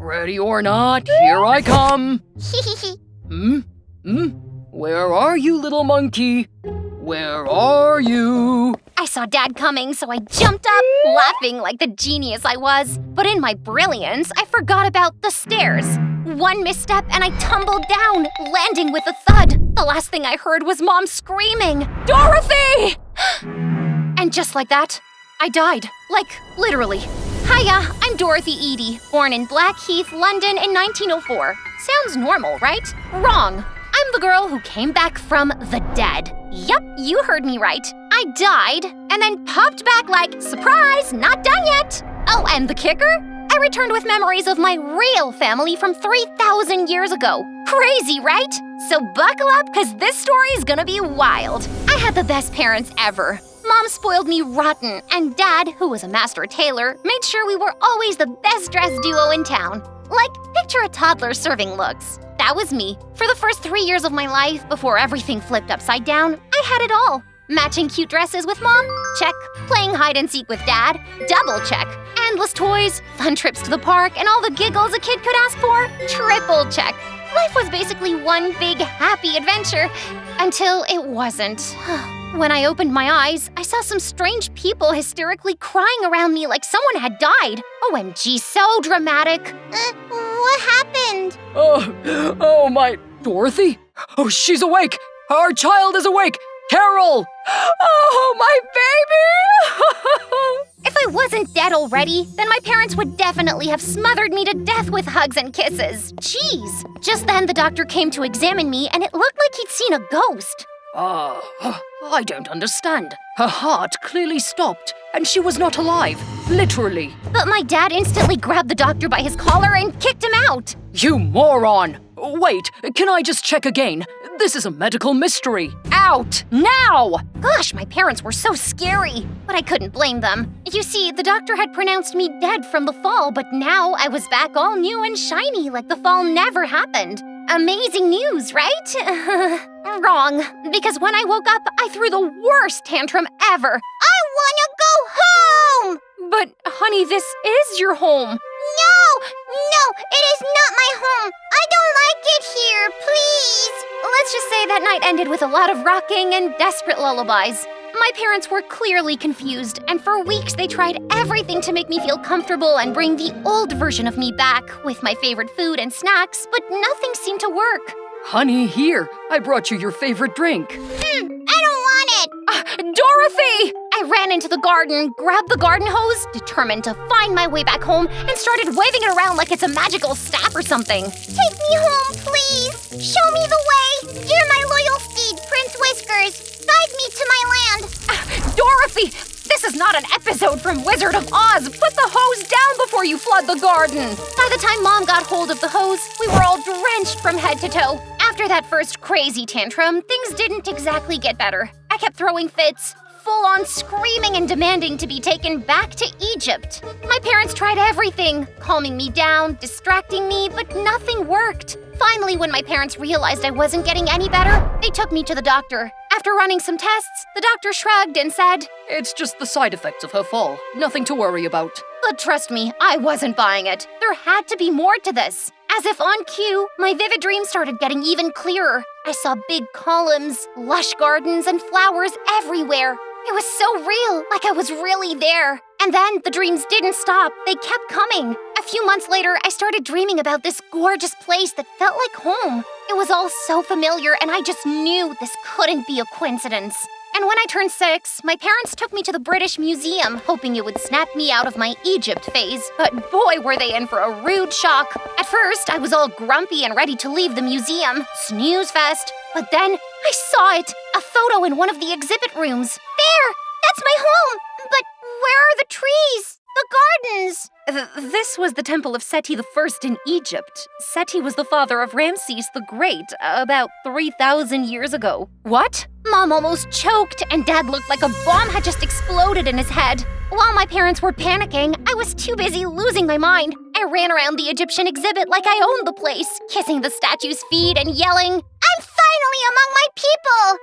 Ready or not, here I come. Where are you, little monkey? Where are you? I saw Dad coming, so I jumped up, laughing like the genius I was. But in my brilliance, I forgot about the stairs. One misstep and I tumbled down, landing with a thud. The last thing I heard was Mom screaming, "Dorothy!" And just like that, I died. Like, literally. Hiya, I'm Dorothy Eady, born in Blackheath, London in 1904. Sounds normal, right? Wrong. I'm the girl who came back from the dead. Yup, you heard me right. I died and then popped back like, surprise, not done yet. Oh, and the kicker? I returned with memories of my real family from 3,000 years ago. Crazy, right? So buckle up, because this story is gonna be wild. I had the best parents ever. Mom spoiled me rotten, and Dad, who was a master tailor, made sure we were always the best-dressed duo in town. Like, picture a toddler serving looks. That was me. For the first 3 years of my life, before everything flipped upside down, I had it all. Matching cute dresses with Mom? Check. Playing hide-and-seek with Dad? Double check. Endless toys, fun trips to the park, and all the giggles a kid could ask for? Triple check. Life was basically one big happy adventure, until it wasn't. When I opened my eyes, I saw some strange people hysterically crying around me like someone had died. OMG, so dramatic. What happened? Oh my... Dorothy? Oh, she's awake! Our child is awake! Carol! Oh, my baby! If I wasn't dead already, then my parents would definitely have smothered me to death with hugs and kisses. Jeez. Just then, the doctor came to examine me, and it looked like he'd seen a ghost. I don't understand. Her heart clearly stopped, and she was not alive, literally. But my dad instantly grabbed the doctor by his collar and kicked him out. You moron! Wait, can I just check again? This is a medical mystery. Out, now! Gosh, my parents were so scary. But I couldn't blame them. You see, the doctor had pronounced me dead from the fall, but now I was back all new and shiny like the fall never happened. Amazing news, right? Wrong, because when I woke up, I threw the worst tantrum ever. I wanna go home! But, honey, this is your home. No, it is not my home. I don't like it here, please. Let's just say that night ended with a lot of rocking and desperate lullabies. My parents were clearly confused, and for weeks they tried everything to make me feel comfortable and bring the old version of me back with my favorite food and snacks, but nothing seemed to work. Honey, here, I brought you your favorite drink. I don't want it. Dorothy! I ran into the garden, grabbed the garden hose, determined to find my way back home, and started waving it around like it's a magical staff or something. Take me home, please. Show me the way. You're my loyal steed, Prince Whiskers. Guide me to my land. Dorothy! This is not an episode from Wizard of Oz! Put the hose down before you flood the garden! By the time Mom got hold of the hose, we were all drenched from head to toe. After that first crazy tantrum, things didn't exactly get better. I kept throwing fits, full-on screaming and demanding to be taken back to Egypt. My parents tried everything, calming me down, distracting me, but nothing worked. Finally, when my parents realized I wasn't getting any better, they took me to the doctor. After running some tests, the doctor shrugged and said, "It's just the side effects of her fall. Nothing to worry about." But trust me, I wasn't buying it. There had to be more to this. As if on cue, my vivid dreams started getting even clearer. I saw big columns, lush gardens, and flowers everywhere. It was so real, like I was really there. And then the dreams didn't stop. They kept coming. A few months later, I started dreaming about this gorgeous place that felt like home. It was all so familiar, and I just knew this couldn't be a coincidence. And when I turned 6, my parents took me to the British Museum, hoping it would snap me out of my Egypt phase. But boy, were they in for a rude shock. At first, I was all grumpy and ready to leave the museum. Snooze fest. But then, I saw it. A photo in one of the exhibit rooms. There! That's my home! But where are the trees? The gardens? This was the temple of Seti I in Egypt. Seti was the father of Ramses the Great, about 3,000 years ago. What? Mom almost choked, and Dad looked like a bomb had just exploded in his head. While my parents were panicking, I was too busy losing my mind. I ran around the Egyptian exhibit like I owned the place, kissing the statue's feet and yelling, "I'm finally among my people!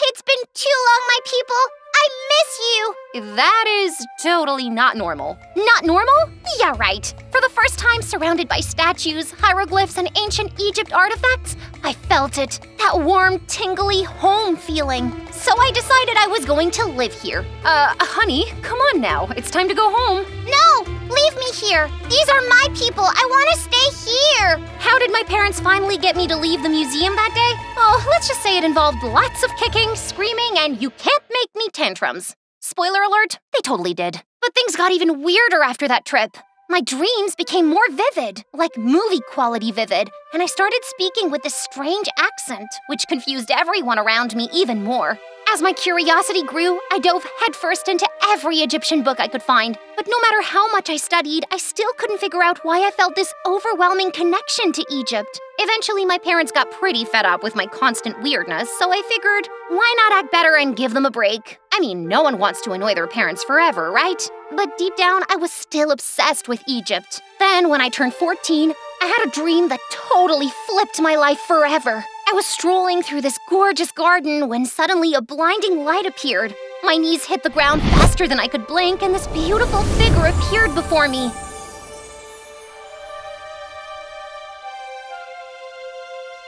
It's been too long, my people! I miss you. That is totally not normal. Not normal? Yeah, right. For the first time surrounded by statues, hieroglyphs, and ancient Egypt artifacts, I felt it. That warm, tingly home feeling. So I decided I was going to live here. Honey, come on now. It's time to go home. No! Leave me here! These are my people! I want to stay here! How did my parents finally get me to leave the museum that day? Oh, let's just say it involved lots of kicking, screaming, and you can't make me tantrums. Spoiler alert, they totally did. But things got even weirder after that trip. My dreams became more vivid, like movie-quality vivid, and I started speaking with this strange accent, which confused everyone around me even more. As my curiosity grew, I dove headfirst into every Egyptian book I could find. But no matter how much I studied, I still couldn't figure out why I felt this overwhelming connection to Egypt. Eventually, my parents got pretty fed up with my constant weirdness, so I figured, why not act better and give them a break? I mean, no one wants to annoy their parents forever, right? But deep down, I was still obsessed with Egypt. Then, when I turned 14, I had a dream that totally flipped my life forever. I was strolling through this gorgeous garden when suddenly a blinding light appeared. My knees hit the ground faster than I could blink, and this beautiful figure appeared before me.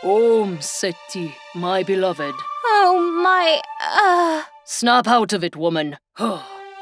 Om Seti, my beloved. Oh, my, Snap out of it, woman.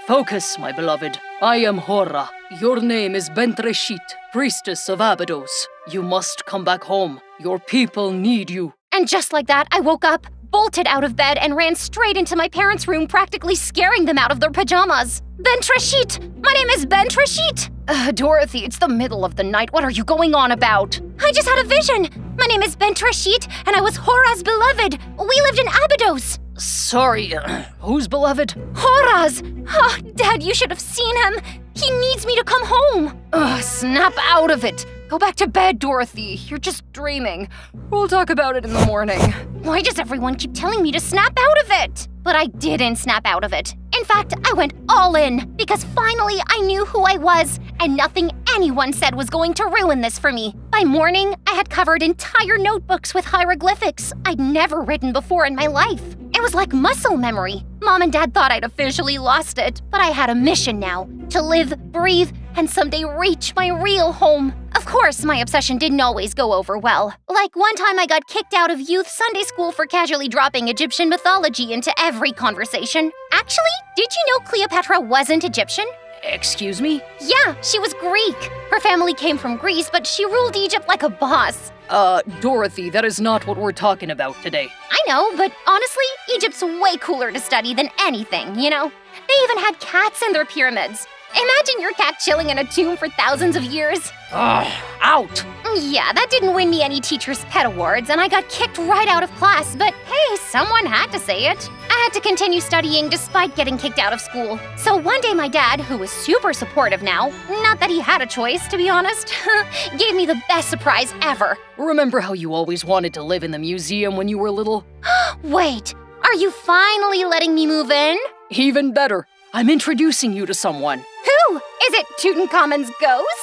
Focus, my beloved. I am Hora. Your name is Bentreshit, priestess of Abydos. You must come back home. Your people need you. And just like that, I woke up, bolted out of bed, and ran straight into my parents' room, practically scaring them out of their pajamas. Bentreshit! My name is Bentreshit! Dorothy, it's the middle of the night. What are you going on about? I just had a vision! My name is Bentreshit, and I was Hora's beloved. We lived in Abydos. Sorry, who's beloved? Hora's! Oh, Dad, you should have seen him. He needs me to come home. Snap out of it. Go back to bed, Dorothy. You're just dreaming. We'll talk about it in the morning. Why does everyone keep telling me to snap out of it? But I didn't snap out of it. In fact, I went all in, because finally I knew who I was, and nothing anyone said was going to ruin this for me. By morning, I had covered entire notebooks with hieroglyphics I'd never written before in my life. It was like muscle memory. Mom and Dad thought I'd officially lost it, but I had a mission now, to live, breathe, and someday reach my real home. Of course, my obsession didn't always go over well. Like one time I got kicked out of youth Sunday school for casually dropping Egyptian mythology into every conversation. Actually, did you know Cleopatra wasn't Egyptian? Excuse me? Yeah, she was Greek. Her family came from Greece, but she ruled Egypt like a boss. Dorothy, that is not what we're talking about today. I know, but honestly, Egypt's way cooler to study than anything, you know? They even had cats in their pyramids. Imagine your cat chilling in a tomb for thousands of years. Out! Yeah, that didn't win me any teacher's pet awards, and I got kicked right out of class, but hey, someone had to say it. I had to continue studying despite getting kicked out of school. So one day my dad, who is super supportive now, not that he had a choice, to be honest, gave me the best surprise ever. Remember how you always wanted to live in the museum when you were little? Wait, are you finally letting me move in? Even better, I'm introducing you to someone. Who? Is it Tutankhamun's ghost?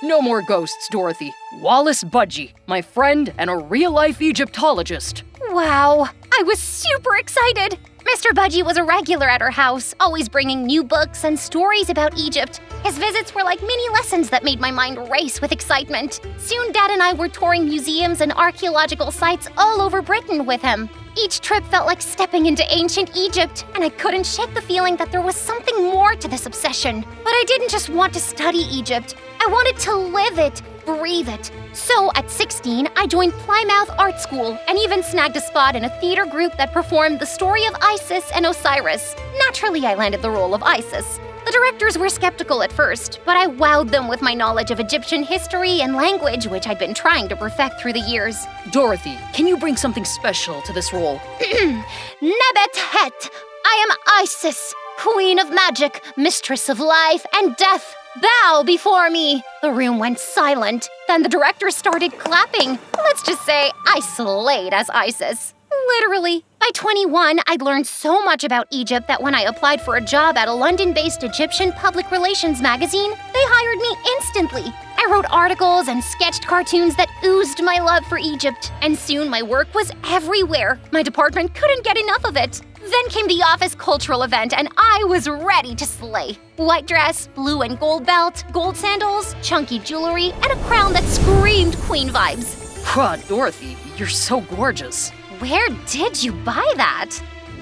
No more ghosts, Dorothy. Wallace Budgie, my friend and a real-life Egyptologist. Wow, I was super excited. Mr. Budgie was a regular at our house, always bringing new books and stories about Egypt. His visits were like mini lessons that made my mind race with excitement. Soon Dad and I were touring museums and archaeological sites all over Britain with him. Each trip felt like stepping into ancient Egypt, and I couldn't shake the feeling that there was something more to this obsession. But I didn't just want to study Egypt. I wanted to live it, breathe it. So at 16, I joined Plymouth Art School and even snagged a spot in a theater group that performed the story of Isis and Osiris. Naturally, I landed the role of Isis. The directors were skeptical at first, but I wowed them with my knowledge of Egyptian history and language, which I'd been trying to perfect through the years. Dorothy, can you bring something special to this role? Nebet Het! I am Isis, queen of magic, mistress of life and death. Bow before me! The room went silent. Then the director started clapping. Let's just say I slayed as Isis. Literally. By 21, I'd learned so much about Egypt that when I applied for a job at a London-based Egyptian public relations magazine, they hired me instantly. I wrote articles and sketched cartoons that oozed my love for Egypt, and soon my work was everywhere. My department couldn't get enough of it. Then came the office cultural event, and I was ready to slay. White dress, blue and gold belt, gold sandals, chunky jewelry, and a crown that screamed queen vibes. Wow, Dorothy, you're so gorgeous. Where did you buy that?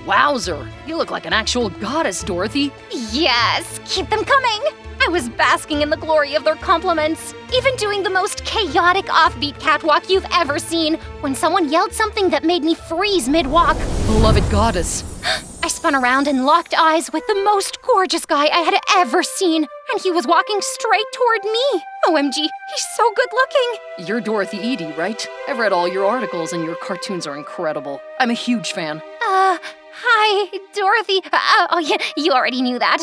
Wowzer, you look like an actual goddess, Dorothy. Yes, keep them coming. I was basking in the glory of their compliments, even doing the most chaotic offbeat catwalk you've ever seen when someone yelled something that made me freeze mid-walk. Beloved goddess. I spun around and locked eyes with the most gorgeous guy I had ever seen, and he was walking straight toward me. OMG, he's so good looking. You're Dorothy Edie, right? I've read all your articles and your cartoons are incredible. I'm a huge fan. Hi, Dorothy. Oh yeah, you already knew that.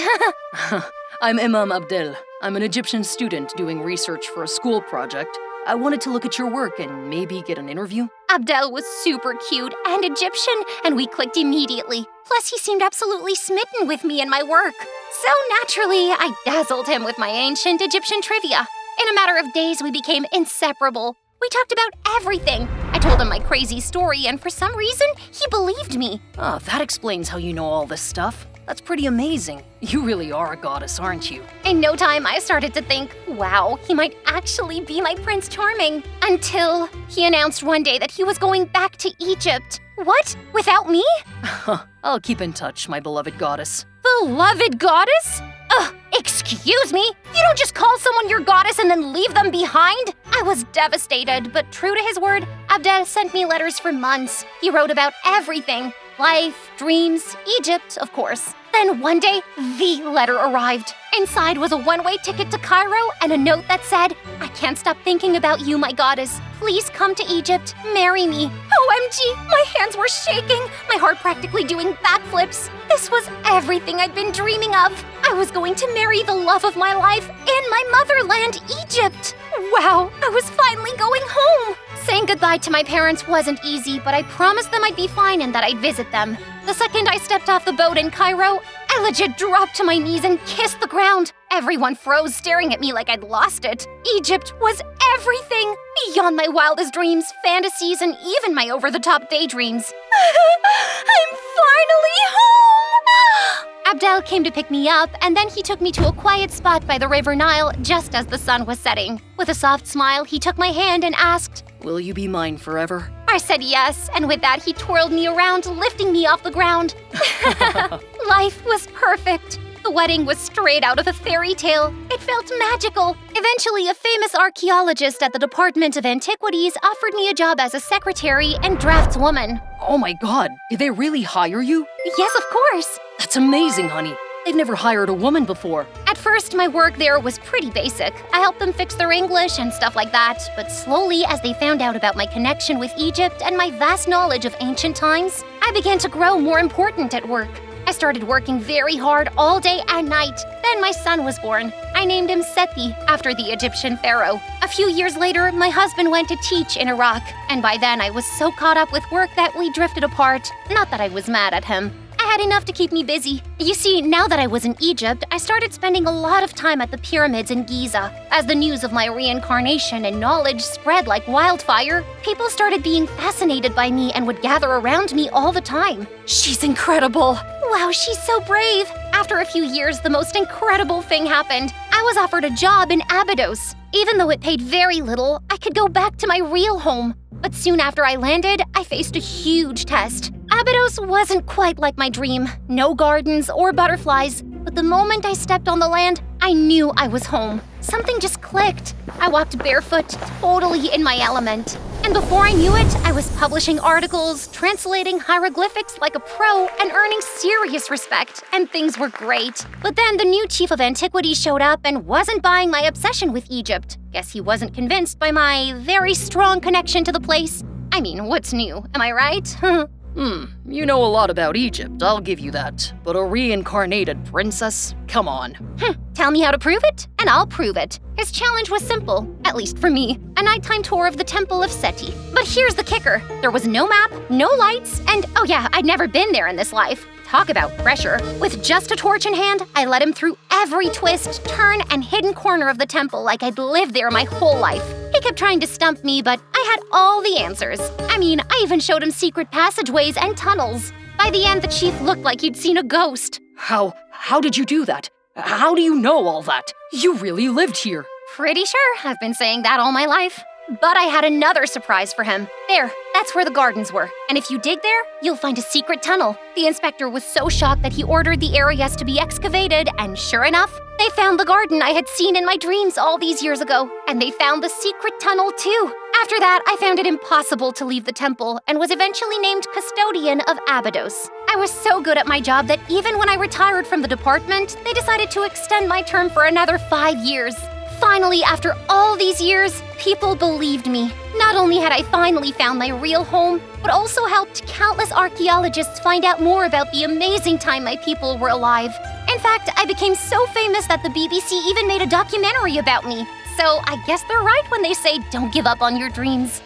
I'm Imam Abdel. I'm an Egyptian student doing research for a school project. I wanted to look at your work and maybe get an interview. Abdel was super cute and Egyptian, and we clicked immediately. Plus, he seemed absolutely smitten with me and my work. So naturally, I dazzled him with my ancient Egyptian trivia. In a matter of days, we became inseparable. We talked about everything. I told him my crazy story, and for some reason, he believed me. Oh, that explains how you know all this stuff. That's pretty amazing. You really are a goddess, aren't you? In no time, I started to think, wow, he might actually be my Prince Charming. Until he announced one day that he was going back to Egypt. What? Without me? I'll keep in touch, my beloved goddess. Beloved goddess? Excuse me? You don't just call someone your goddess and then leave them behind? I was devastated, but true to his word, Abdel sent me letters for months. He wrote about everything. Life, dreams, Egypt, of course. Then one day, the letter arrived. Inside was a one-way ticket to Cairo and a note that said, I can't stop thinking about you, my goddess. Please come to Egypt, marry me. OMG, my hands were shaking, my heart practically doing backflips. This was everything I'd been dreaming of. I was going to marry the love of my life in my motherland, Egypt. Wow, I was finally going home. Saying goodbye to my parents wasn't easy, but I promised them I'd be fine and that I'd visit them. The second I stepped off the boat in Cairo, I legit dropped to my knees and kissed the ground. Everyone froze, staring at me like I'd lost it. Egypt was everything, beyond my wildest dreams, fantasies, and even my over-the-top daydreams. I'm finally home! Abdel came to pick me up, and then he took me to a quiet spot by the River Nile just as the sun was setting. With a soft smile, he took my hand and asked, Will you be mine forever? I said yes, and with that, he twirled me around, lifting me off the ground. Life was perfect. The wedding was straight out of a fairy tale. It felt magical. Eventually, a famous archaeologist at the Department of Antiquities offered me a job as a secretary and draftswoman. Oh my god, did they really hire you? Yes, of course. That's amazing, honey. They've never hired a woman before. At first, my work there was pretty basic. I helped them fix their English and stuff like that, but slowly, as they found out about my connection with Egypt and my vast knowledge of ancient times, I began to grow more important at work. I started working very hard all day and night. Then my son was born. I named him Seti, after the Egyptian pharaoh. A few years later, my husband went to teach in Iraq, and by then I was so caught up with work that we drifted apart. Not that I was mad at him. I had enough to keep me busy. You see, now that I was in Egypt, I started spending a lot of time at the pyramids in Giza. As the news of my reincarnation and knowledge spread like wildfire, people started being fascinated by me and would gather around me all the time. She's incredible. Wow, she's so brave. After a few years, the most incredible thing happened. I was offered a job in Abydos. Even though it paid very little, I could go back to my real home. But soon after I landed, I faced a huge test. Abydos wasn't quite like my dream. No gardens or butterflies. But the moment I stepped on the land, I knew I was home. Something just clicked. I walked barefoot, totally in my element. And before I knew it, I was publishing articles, translating hieroglyphics like a pro, and earning serious respect. And things were great. But then the new chief of antiquities showed up and wasn't buying my obsession with Egypt. Guess he wasn't convinced by my very strong connection to the place. I mean, what's new? Am I right? You know a lot about Egypt, I'll give you that. But a reincarnated princess? Come on. Tell me how to prove it, and I'll prove it. His challenge was simple, at least for me, a nighttime tour of the Temple of Seti. But here's the kicker. There was no map, no lights, and oh yeah, I'd never been there in this life. Talk about pressure. With just a torch in hand, I led him through every twist, turn, and hidden corner of the temple like I'd lived there my whole life. He kept trying to stump me, but I had all the answers. I mean, I even showed him secret passageways and tunnels. By the end, the chief looked like he'd seen a ghost. How did you do that? How do you know all that? You really lived here. Pretty sure I've been saying that all my life. But I had another surprise for him. There, that's where the gardens were. And if you dig there, you'll find a secret tunnel. The inspector was so shocked that he ordered the areas to be excavated, and sure enough, they found the garden I had seen in my dreams all these years ago. And they found the secret tunnel too. After that, I found it impossible to leave the temple and was eventually named custodian of Abydos. I was so good at my job that even when I retired from the department, they decided to extend my term for another 5 years. Finally, after all these years, people believed me. Not only had I finally found my real home, but also helped countless archaeologists find out more about the amazing time my people were alive. In fact, I became so famous that the BBC even made a documentary about me. So I guess they're right when they say don't give up on your dreams.